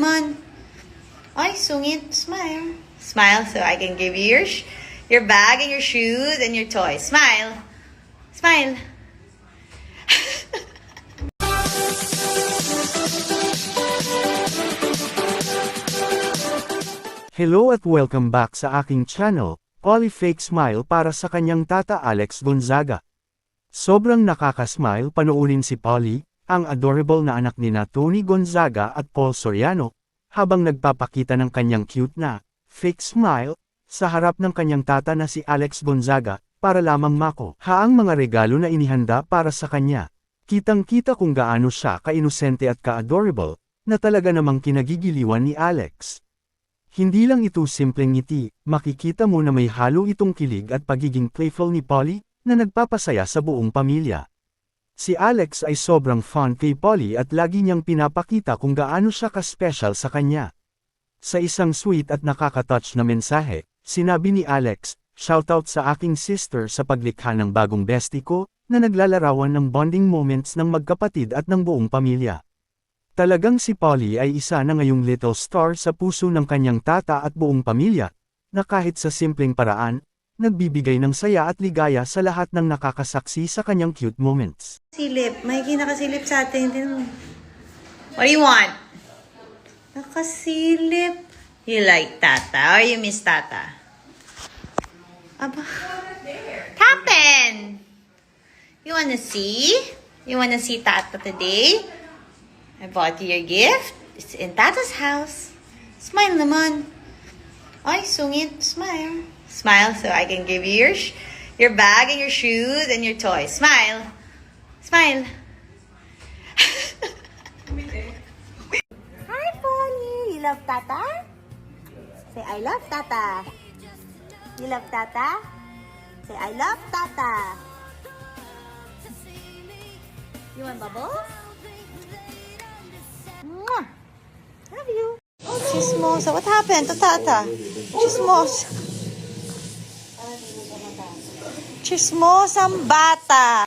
Come on. Ay, sungit. Smile. Smile so I can give you your bag and your shoes and your toys. Smile. Smile. Hello at welcome back sa aking channel, Polly Fake Smile para sa kanyang tata Alex Gonzaga. Sobrang nakaka-smile panoorin si Polly, ang adorable na anak ni Tony Gonzaga at Paul Soriano, habang nagpapakita ng kanyang cute na fake smile sa harap ng kanyang tata na si Alex Gonzaga, para lamang haang mga regalo na inihanda para sa kanya. Kitang-kita kung gaano siya ka-inosente at ka-adorable, na talaga namang kinagigiliwan ni Alex. Hindi lang ito simpleng ngiti, makikita mo na may halo itong kilig at pagiging playful ni Polly, na nagpapasaya sa buong pamilya. Si Alex ay sobrang fond kay Polly at lagi niyang pinapakita kung gaano siya ka-special sa kanya. Sa isang sweet at nakaka-touch na mensahe, sinabi ni Alex, "Shoutout sa aking sister sa paglikha ng bagong bestie ko, na naglalarawan ng bonding moments ng magkapatid at ng buong pamilya." Talagang si Polly ay isa na ngayong little star sa puso ng kanyang tata at buong pamilya, na kahit sa simpleng paraan, nagbibigay ng saya at ligaya sa lahat ng nakakasaksi sa kanyang cute moments. Silip. May nakasilip sa atin. What do you want? Nakasilip. You like Tata or you miss Tata? Aba. Captain! You wanna see? You wanna see Tata today? I bought you your gift. It's in Tata's house. Smile naman. Ay, sungit. Smile. Smile so I can give you your bag and your shoes and your toys. Smile. Smile. Hi, Polly. You love Tata? Say, I love Tata. You love Tata? Say, I love Tata. You want bubbles? Mwah! Love you. Chismosa. What happened to Tata? Chismosa. Chismosang bata.